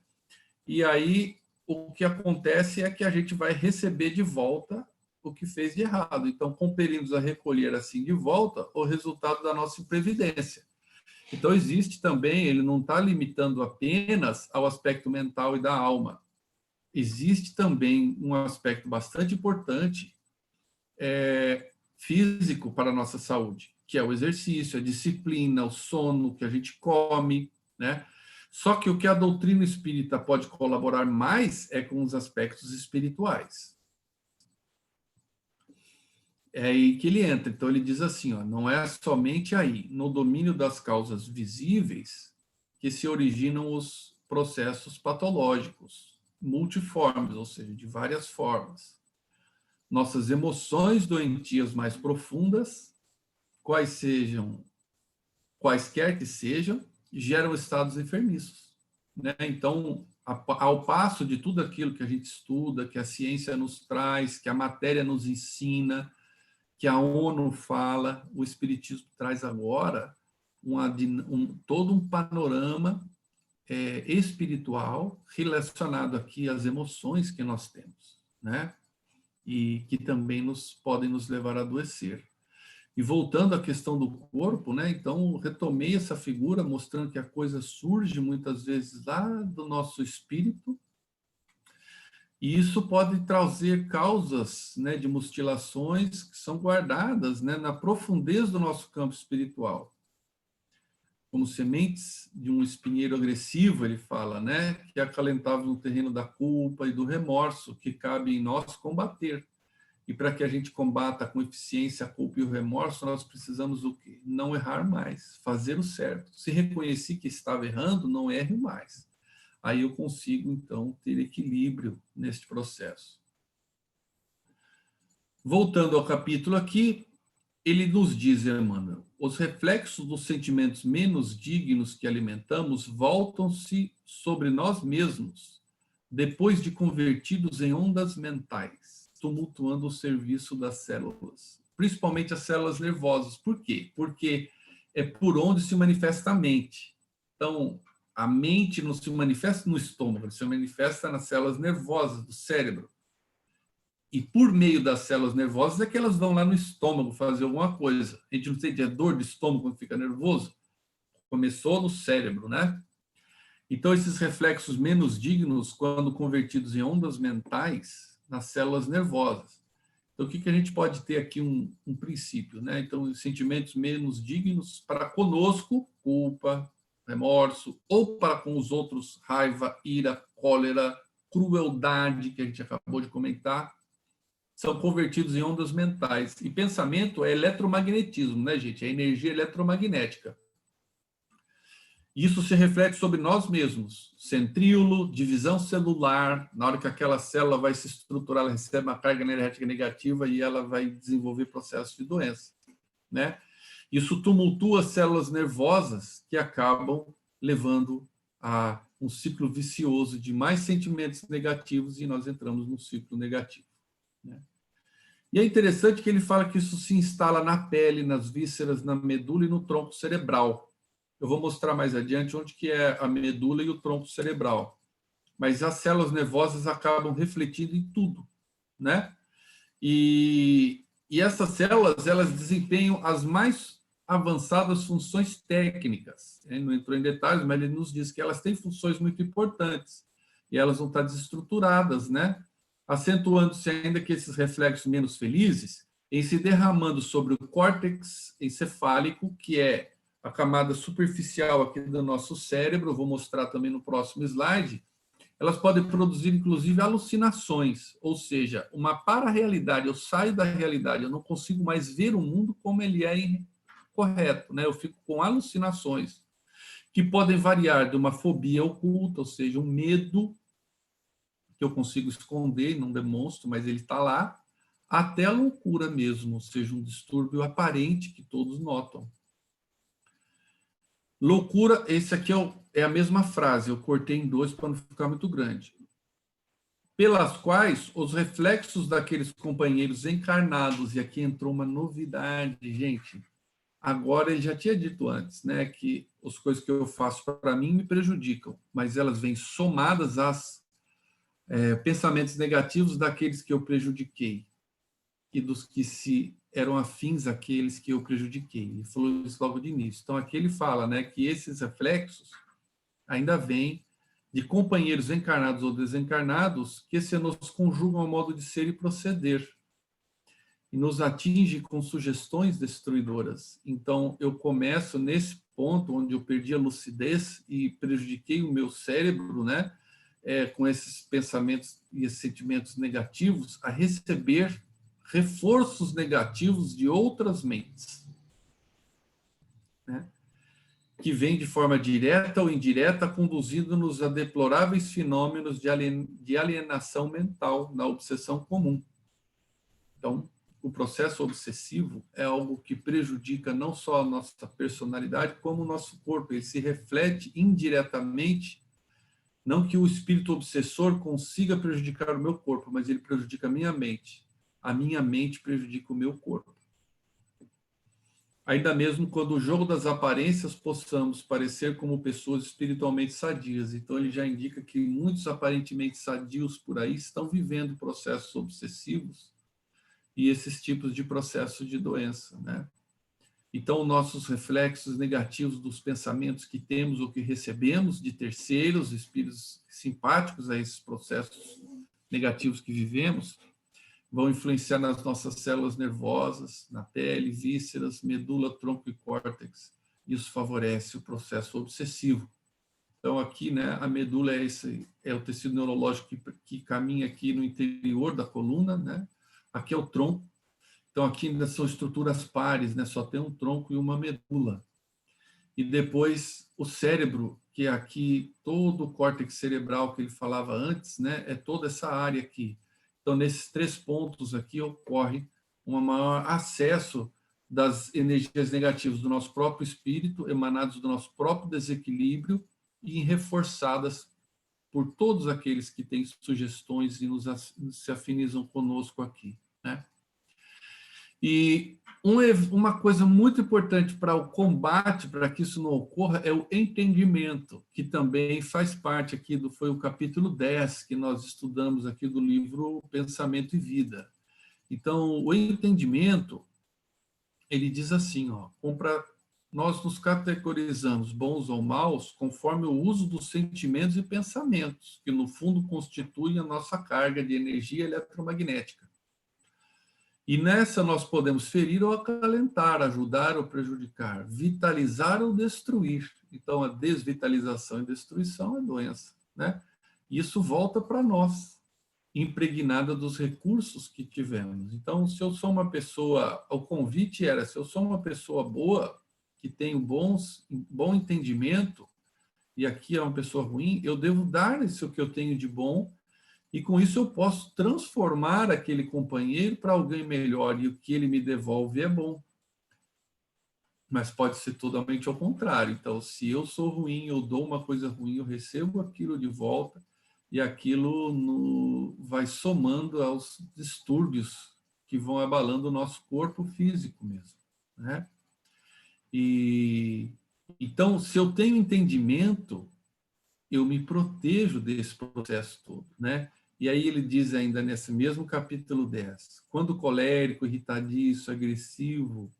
E aí o que acontece é que a gente vai receber de volta o que fez de errado. Então, compelimos a recolher assim de volta o resultado da nossa imprevidência. Então, existe também, ele não está limitando apenas ao aspecto mental e da alma. Existe também um aspecto bastante importante, físico para a nossa saúde, que é o exercício, a disciplina, o sono, o que a gente come, né? Só que o que a doutrina espírita pode colaborar mais é com os aspectos espirituais. É aí que ele entra. Então, ele diz assim, ó, não é somente aí, no domínio das causas visíveis, que se originam os processos patológicos, multiformes, ou seja, de várias formas. Nossas emoções doentias mais profundas, quaisquer que sejam, geram estados enfermiços, né? Então, ao passo de tudo aquilo que a gente estuda, que a ciência nos traz, que a matéria nos ensina, que a ONU fala, o Espiritismo traz agora todo um panorama espiritual relacionado aqui às emoções que nós temos, né? E que também podem nos levar a adoecer. E voltando à questão do corpo, né? Então, retomei essa figura, mostrando que a coisa surge muitas vezes lá do nosso espírito, e isso pode trazer causas, né, de mutilações que são guardadas, né, na profundeza do nosso campo espiritual. Como sementes de um espinheiro agressivo, ele fala, né, que acalentavam no terreno da culpa e do remorso, que cabe em nós combater. E para que a gente combata com eficiência a culpa e o remorso, nós precisamos o quê? Não errar mais, fazer o certo. Se reconheci que estava errando, não erre mais. Aí eu consigo, então, ter equilíbrio neste processo. Voltando ao capítulo aqui, ele nos diz, Emmanuel, os reflexos dos sentimentos menos dignos que alimentamos voltam-se sobre nós mesmos, depois de convertidos em ondas mentais, tumultuando o serviço das células, principalmente as células nervosas. Por quê? Porque é por onde se manifesta a mente. Então, a mente não se manifesta no estômago, se manifesta nas células nervosas do cérebro. E por meio das células nervosas é que elas vão lá no estômago fazer alguma coisa. A gente não sente a dor de estômago quando fica nervoso? Começou no cérebro, né? Então, esses reflexos menos dignos, quando convertidos em ondas mentais, nas células nervosas. Então, o que a gente pode ter aqui um princípio, né? Então, os sentimentos menos dignos para conosco, culpa, remorso, ou para com os outros, raiva, ira, cólera, crueldade, que a gente acabou de comentar, são convertidos em ondas mentais. E pensamento é eletromagnetismo, né, gente? É energia eletromagnética. Isso se reflete sobre nós mesmos. Centríolo, divisão celular, na hora que aquela célula vai se estruturar, ela recebe uma carga energética negativa e ela vai desenvolver processos de doença, né? Isso tumultua as células nervosas que acabam levando a um ciclo vicioso de mais sentimentos negativos e nós entramos num ciclo negativo, né? E é interessante que ele fala que isso se instala na pele, nas vísceras, na medula e no tronco cerebral. Eu vou mostrar mais adiante onde que é a medula e o tronco cerebral. Mas as células nervosas acabam refletindo em tudo, né? E essas células, elas desempenham as mais avançadas funções técnicas. Ele não entrou em detalhes, mas ele nos diz que elas têm funções muito importantes e elas vão estar desestruturadas, né? Acentuando-se ainda que esses reflexos menos felizes em se derramando sobre o córtex encefálico, que é a camada superficial aqui do nosso cérebro, eu vou mostrar também no próximo slide, elas podem produzir, inclusive, alucinações, ou seja, uma para-realidade. Eu saio da realidade, eu não consigo mais ver o mundo como ele é correto, né? Eu fico com alucinações, que podem variar de uma fobia oculta, ou seja, um medo que eu consigo esconder e não demonstro, mas ele está lá, até a loucura mesmo, ou seja, um distúrbio aparente que todos notam. Loucura, esse aqui é a mesma frase, eu cortei em dois para não ficar muito grande. Pelas quais os reflexos daqueles companheiros encarnados, e aqui entrou uma novidade, gente. Agora ele já tinha dito antes, né, que as coisas que eu faço para mim me prejudicam, mas elas vêm somadas aos pensamentos negativos daqueles que eu prejudiquei e dos que se eram afins àqueles que eu prejudiquei. Ele falou isso logo de início. Então aqui ele fala, né, que esses reflexos ainda vêm de companheiros encarnados ou desencarnados que se nos conjugam ao modo de ser e proceder e nos atinge com sugestões destruidoras. Então, eu começo nesse ponto onde eu perdi a lucidez e prejudiquei o meu cérebro, né, com esses pensamentos e esses sentimentos negativos, a receber reforços negativos de outras mentes, né, que vem de forma direta ou indireta, conduzindo-nos a deploráveis fenômenos de alienação mental na obsessão comum. Então, o processo obsessivo é algo que prejudica não só a nossa personalidade, como o nosso corpo. Ele se reflete indiretamente, não que o espírito obsessor consiga prejudicar o meu corpo, mas ele prejudica a minha mente. A minha mente prejudica o meu corpo. Ainda mesmo quando o jogo das aparências possamos parecer como pessoas espiritualmente sadias. Então, ele já indica que muitos aparentemente sadios por aí estão vivendo processos obsessivos e esses tipos de processos de doença, né? Então, nossos reflexos negativos dos pensamentos que temos ou que recebemos de terceiros, espíritos simpáticos a esses processos negativos que vivemos, vão influenciar nas nossas células nervosas, na pele, vísceras, medula, tronco e córtex. Isso favorece o processo obsessivo. Então, aqui, né, a medula é o tecido neurológico que caminha aqui no interior da coluna, né? Aqui é o tronco. Então, aqui ainda são estruturas pares, né? Só tem um tronco e uma medula. E depois o cérebro, que é aqui todo o córtex cerebral que ele falava antes, né? É toda essa área aqui. Então, nesses 3 pontos aqui ocorre um maior acesso das energias negativas do nosso próprio espírito, emanadas do nosso próprio desequilíbrio e reforçadas por todos aqueles que têm sugestões e se afinizam conosco aqui, né? E uma coisa muito importante para o combate, para que isso não ocorra, é o entendimento, que também faz parte aqui foi o capítulo 10, que nós estudamos aqui do livro Pensamento e Vida. Então, o entendimento, ele diz assim, ó, nós nos categorizamos bons ou maus conforme o uso dos sentimentos e pensamentos, que no fundo constituem a nossa carga de energia eletromagnética. E nessa nós podemos ferir ou acalentar, ajudar ou prejudicar, vitalizar ou destruir. Então, a desvitalização e destruição é doença, né? Isso volta para nós, impregnada dos recursos que tivemos. Então, se eu sou uma pessoa, o convite era, se eu sou uma pessoa boa, que tem bom entendimento, e aqui é uma pessoa ruim, eu devo dar isso que eu tenho de bom, e com isso eu posso transformar aquele companheiro para alguém melhor, e o que ele me devolve é bom. Mas pode ser totalmente ao contrário. Então, se eu sou ruim, eu dou uma coisa ruim, eu recebo aquilo de volta, e aquilo vai somando aos distúrbios que vão abalando o nosso corpo físico mesmo, né? Então, se eu tenho entendimento, eu me protejo desse processo todo, né? E aí ele diz ainda nesse mesmo capítulo 10, quando colérico, irritadiço, agressivo,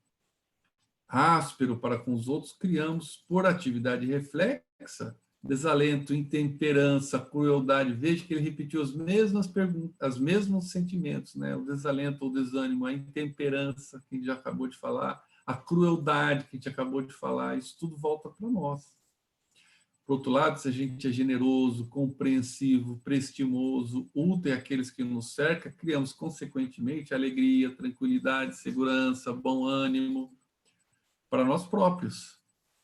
áspero para com os outros, criamos, por atividade reflexa, desalento, intemperança, crueldade. Veja que ele repetiu as mesmas perguntas, os mesmos sentimentos, né? O desalento, o desânimo, a intemperança, que a gente já acabou de falar, a crueldade, que a gente acabou de falar, isso tudo volta para nós. Por outro lado, se a gente é generoso, compreensivo, prestimoso, útil àqueles que nos cercam, criamos, consequentemente, alegria, tranquilidade, segurança, bom ânimo para nós próprios.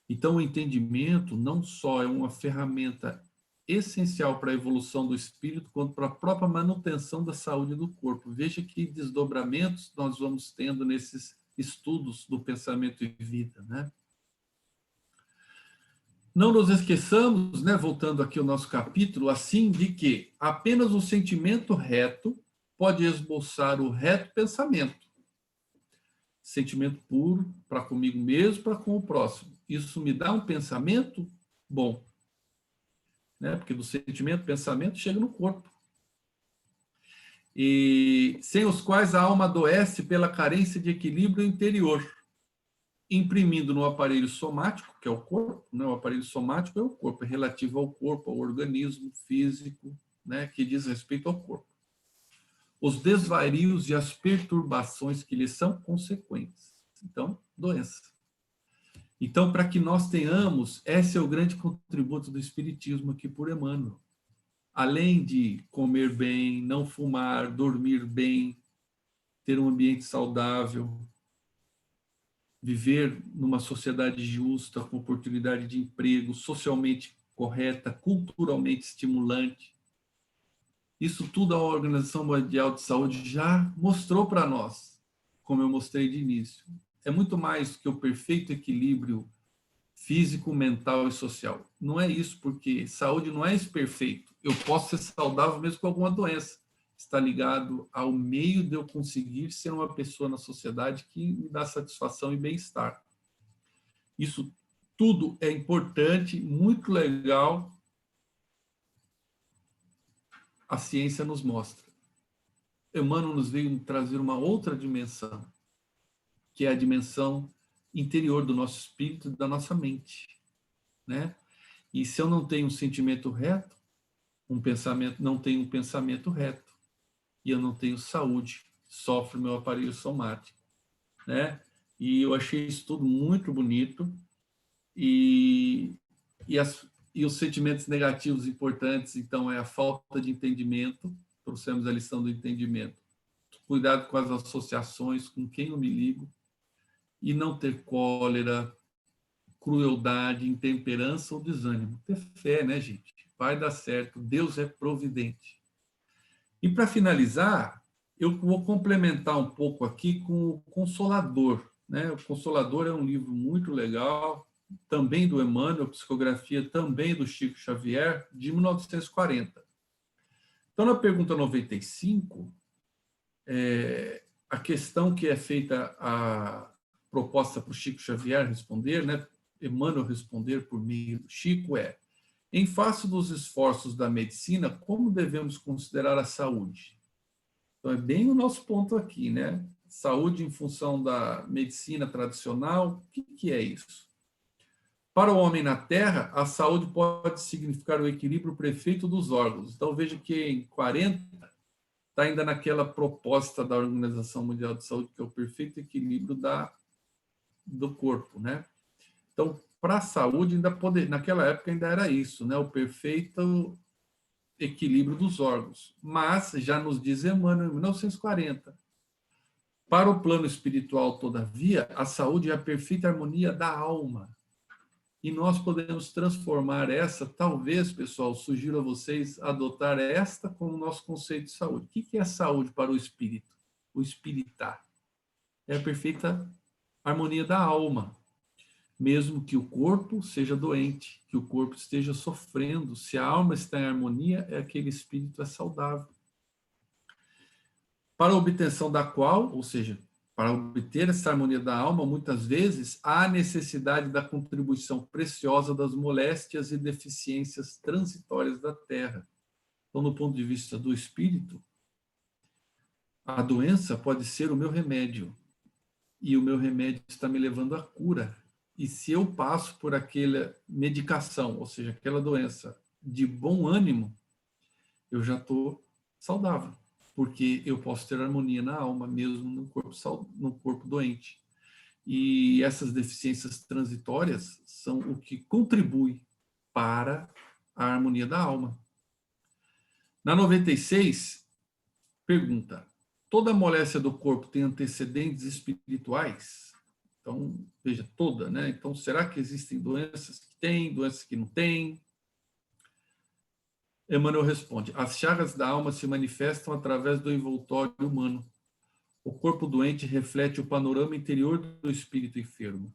Então, o entendimento não só é uma ferramenta essencial para a evolução do espírito, quanto para a própria manutenção da saúde do corpo. Veja que desdobramentos nós vamos tendo nesses estudos do pensamento e vida, né? Não nos esqueçamos, né, voltando aqui ao nosso capítulo, assim, de que apenas o sentimento reto pode esboçar o reto pensamento. Sentimento puro para comigo mesmo, para com o próximo. Isso me dá um pensamento bom, né? Porque do sentimento, pensamento chega no corpo. E sem os quais a alma adoece pela carência de equilíbrio interior, imprimindo no aparelho somático, que é o corpo, né? O aparelho somático é o corpo, é relativo ao corpo, ao organismo físico, né? Que diz respeito ao corpo. Os desvarios e as perturbações que lhes são consequentes. Então, doença. Então, para que nós tenhamos, esse é o grande contributo do Espiritismo aqui por Emmanuel. Além de comer bem, não fumar, dormir bem, ter um ambiente saudável, viver numa sociedade justa, com oportunidade de emprego, socialmente correta, culturalmente estimulante. Isso tudo a Organização Mundial de Saúde já mostrou para nós, como eu mostrei de início. É muito mais que o perfeito equilíbrio físico, mental e social. Não é isso, porque saúde não é esse perfeito. Eu posso ser saudável mesmo com alguma doença. Está ligado ao meio de eu conseguir ser uma pessoa na sociedade que me dá satisfação e bem-estar. Isso tudo é importante, muito legal. A ciência nos mostra. Emmanuel nos veio trazer uma outra dimensão, que é a dimensão interior do nosso espírito e da nossa mente, né? E se eu não tenho um sentimento reto, não tenho um pensamento reto, e eu não tenho saúde, sofre o meu aparelho somático, né? E eu achei isso tudo muito bonito, e os sentimentos negativos importantes, então, é a falta de entendimento, trouxemos a lição do entendimento, cuidado com as associações, com quem eu me ligo, e não ter cólera, crueldade, intemperança ou desânimo. Ter fé, né, gente? Vai dar certo, Deus é providente. E para finalizar, eu vou complementar um pouco aqui com o Consolador, né? O Consolador é um livro muito legal, também do Emmanuel, psicografia também do Chico Xavier, de 1940. Então, na pergunta 95, a questão que é feita, a proposta para o Chico Xavier responder, né, Emmanuel responder por meio do Chico, em face dos esforços da medicina, como devemos considerar a saúde? Então, é bem o nosso ponto aqui, né? Saúde em função da medicina tradicional, o que é isso? Para o homem na Terra, a saúde pode significar o equilíbrio perfeito dos órgãos. Então, veja que em 40, está ainda naquela proposta da Organização Mundial de Saúde, que é o perfeito equilíbrio do corpo, né? Então, para a saúde, naquela época ainda era isso, né? O perfeito equilíbrio dos órgãos. Mas, já nos diz Emmanuel, em 1940, para o plano espiritual, todavia, a saúde é a perfeita harmonia da alma. E nós podemos transformar essa, talvez, pessoal, sugiro a vocês adotar esta como nosso conceito de saúde. O que é saúde para o espírito? O espiritar. É a perfeita harmonia da alma. Mesmo que o corpo seja doente, que o corpo esteja sofrendo, se a alma está em harmonia, aquele espírito é saudável. Para a obtenção da qual, ou seja, para obter essa harmonia da alma, muitas vezes há necessidade da contribuição preciosa das moléstias e deficiências transitórias da Terra. Então, do ponto de vista do espírito, a doença pode ser o meu remédio, e o meu remédio está me levando à cura. E se eu passo por aquela medicação, ou seja, aquela doença, de bom ânimo, eu já estou saudável, porque eu posso ter harmonia na alma, mesmo no corpo doente. E essas deficiências transitórias são o que contribui para a harmonia da alma. Na 96, pergunta: toda moléstia do corpo tem antecedentes espirituais? Então, veja, toda, né? Então, será que existem doenças que têm, doenças que não têm? Emmanuel responde: as chagas da alma se manifestam através do envoltório humano. O corpo doente reflete o panorama interior do espírito enfermo.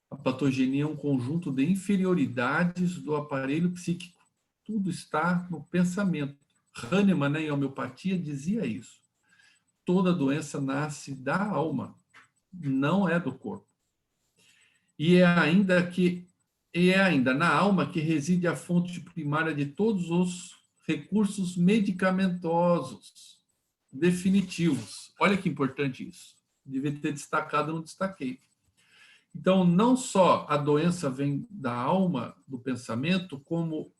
A patogenia é um conjunto de inferioridades do aparelho psíquico. Tudo está no pensamento. Hahnemann, né, em homeopatia, dizia isso. Toda doença nasce da alma, não é do corpo. E é ainda na alma que reside a fonte primária de todos os recursos medicamentosos definitivos. Olha que importante isso. Devia ter destacado, não destaquei. Então, não só a doença vem da alma, do pensamento, como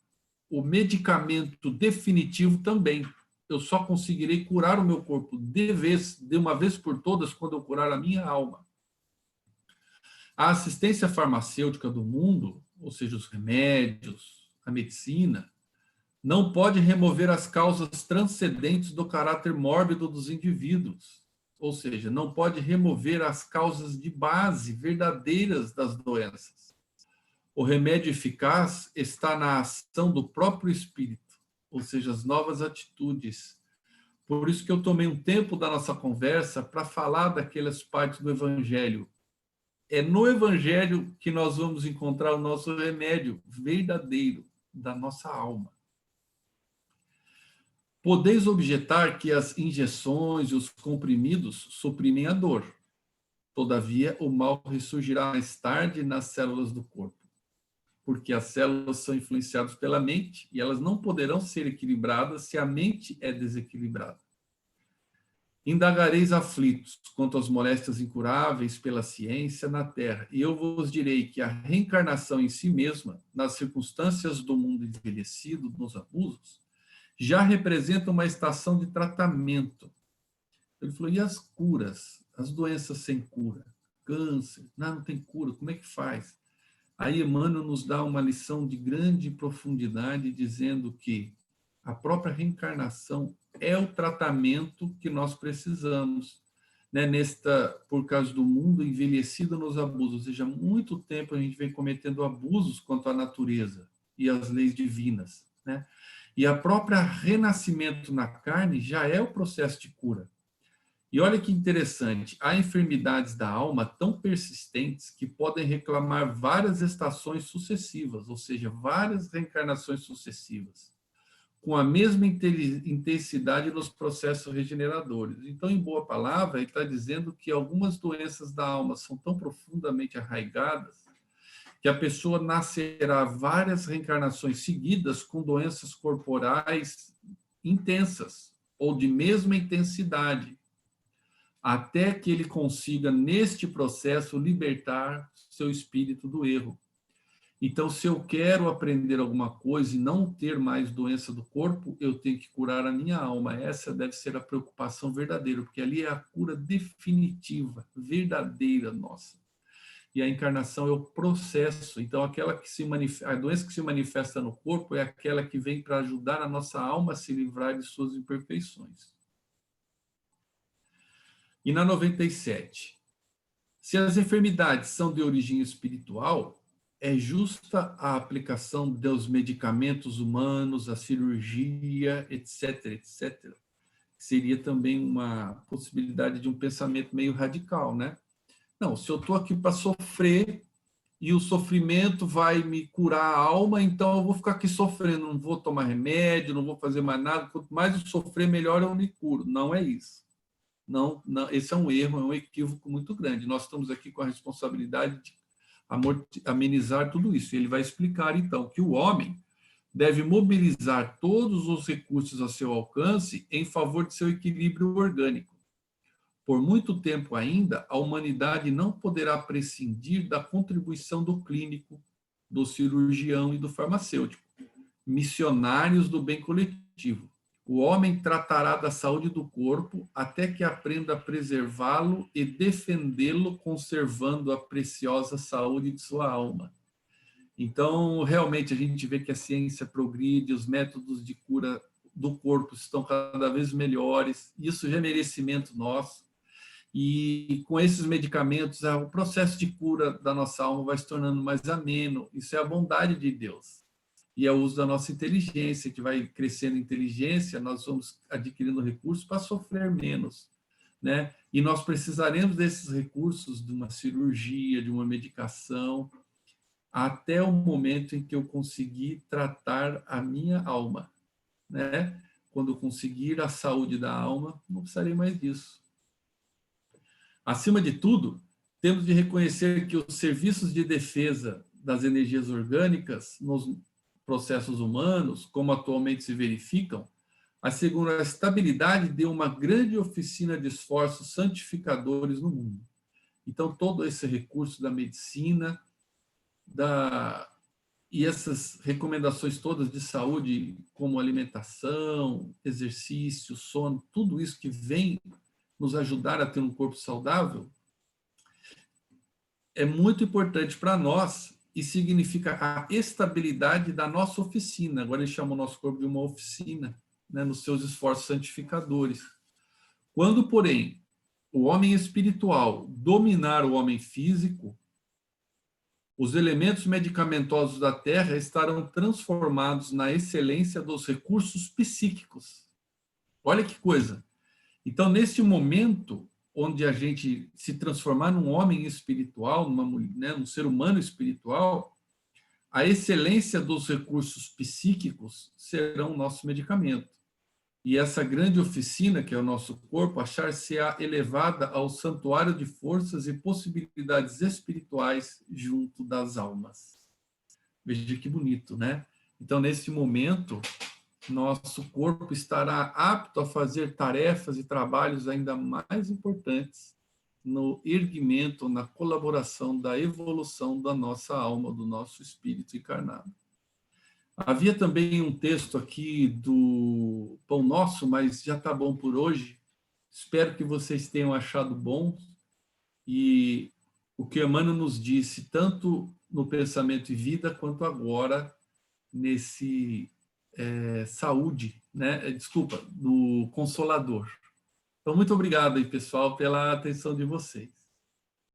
o medicamento definitivo também. Eu só conseguirei curar o meu corpo de uma vez por todas quando eu curar a minha alma. A assistência farmacêutica do mundo, ou seja, os remédios, a medicina, não pode remover as causas transcendentes do caráter mórbido dos indivíduos. Ou seja, não pode remover as causas de base verdadeiras das doenças. O remédio eficaz está na ação do próprio espírito, ou seja, as novas atitudes. Por isso que eu tomei um tempo da nossa conversa para falar daquelas partes do Evangelho. É no Evangelho que nós vamos encontrar o nosso remédio verdadeiro da nossa alma. Podeis objetar que as injeções e os comprimidos suprimem a dor. Todavia, o mal ressurgirá mais tarde nas células do corpo, porque as células são influenciadas pela mente e elas não poderão ser equilibradas se a mente é desequilibrada. Indagareis aflitos quanto às moléstias incuráveis pela ciência na Terra, e eu vos direi que a reencarnação em si mesma, nas circunstâncias do mundo envelhecido, nos abusos, já representa uma estação de tratamento. Ele falou, e as curas? As doenças sem cura? Câncer? Não tem cura, como é que faz? Aí Emmanuel nos dá uma lição de grande profundidade, dizendo que a própria reencarnação é o tratamento que nós precisamos, né? Por causa do mundo envelhecido nos abusos, ou seja, há muito tempo a gente vem cometendo abusos quanto à natureza e às leis divinas, né? E a própria renascimento na carne já é o processo de cura. E olha que interessante, há enfermidades da alma tão persistentes que podem reclamar várias estações sucessivas, ou seja, várias reencarnações sucessivas, com a mesma intensidade nos processos regeneradores. Então, em boa palavra, ele está dizendo que algumas doenças da alma são tão profundamente arraigadas que a pessoa nascerá várias reencarnações seguidas com doenças corporais intensas ou de mesma intensidade, até que ele consiga, neste processo, libertar seu espírito do erro. Então, se eu quero aprender alguma coisa e não ter mais doença do corpo, eu tenho que curar a minha alma. Essa deve ser a preocupação verdadeira, porque ali é a cura definitiva, verdadeira nossa. E a encarnação é o processo. Então, aquela que se a doença que se manifesta no corpo é aquela que vem para ajudar a nossa alma a se livrar de suas imperfeições. E na 97, se as enfermidades são de origem espiritual, é justa a aplicação dos medicamentos humanos, a cirurgia, etc., etc. Seria também uma possibilidade de um pensamento meio radical, né? Não, se eu estou aqui para sofrer e o sofrimento vai me curar a alma, então eu vou ficar aqui sofrendo, não vou tomar remédio, não vou fazer mais nada. Quanto mais eu sofrer, melhor eu me curo. Não é isso. Não, esse é um erro, é um equívoco muito grande. Nós estamos aqui com a responsabilidade de amenizar tudo isso. Ele vai explicar, então, que o homem deve mobilizar todos os recursos a seu alcance em favor de seu equilíbrio orgânico. Por muito tempo ainda, a humanidade não poderá prescindir da contribuição do clínico, do cirurgião e do farmacêutico, missionários do bem coletivo. O homem tratará da saúde do corpo até que aprenda a preservá-lo e defendê-lo, conservando a preciosa saúde de sua alma. Então, realmente, a gente vê que a ciência progride, os métodos de cura do corpo estão cada vez melhores, isso já é merecimento nosso. E com esses medicamentos, o processo de cura da nossa alma vai se tornando mais ameno. Isso é a bondade de Deus. E é o uso da nossa inteligência, que vai crescendo inteligência, nós vamos adquirindo recursos para sofrer menos, né? E nós precisaremos desses recursos de uma cirurgia, de uma medicação, até o momento em que eu conseguir tratar a minha alma, né? Quando eu conseguir a saúde da alma, não precisarei mais disso. Acima de tudo, temos de reconhecer que os serviços de defesa das energias orgânicas nos processos humanos, como atualmente se verificam, asseguram a estabilidade de uma grande oficina de esforços santificadores no mundo. Então, todo esse recurso da medicina e essas recomendações todas de saúde, como alimentação, exercício, sono, tudo isso que vem nos ajudar a ter um corpo saudável, é muito importante para nós e significa a estabilidade da nossa oficina. Agora ele chama o nosso corpo de uma oficina, né, nos seus esforços santificadores. Quando, porém, o homem espiritual dominar o homem físico, os elementos medicamentosos da Terra estarão transformados na excelência dos recursos psíquicos. Olha que coisa! Então, neste momento, onde a gente se transformar num homem espiritual, num ser humano espiritual, a excelência dos recursos psíquicos serão o nosso medicamento. E essa grande oficina, que é o nosso corpo, achar-se-á elevada ao santuário de forças e possibilidades espirituais junto das almas. Veja que bonito, né? Então, nesse momento, nosso corpo estará apto a fazer tarefas e trabalhos ainda mais importantes no erguimento, na colaboração da evolução da nossa alma, do nosso espírito encarnado. Havia também um texto aqui do Pão Nosso, mas já está bom por hoje. Espero que vocês tenham achado bom. E o que Emmanuel nos disse, tanto no Pensamento e Vida, quanto agora nesse saúde, né? Desculpa, do Consolador. Então, muito obrigado aí, pessoal, pela atenção de vocês.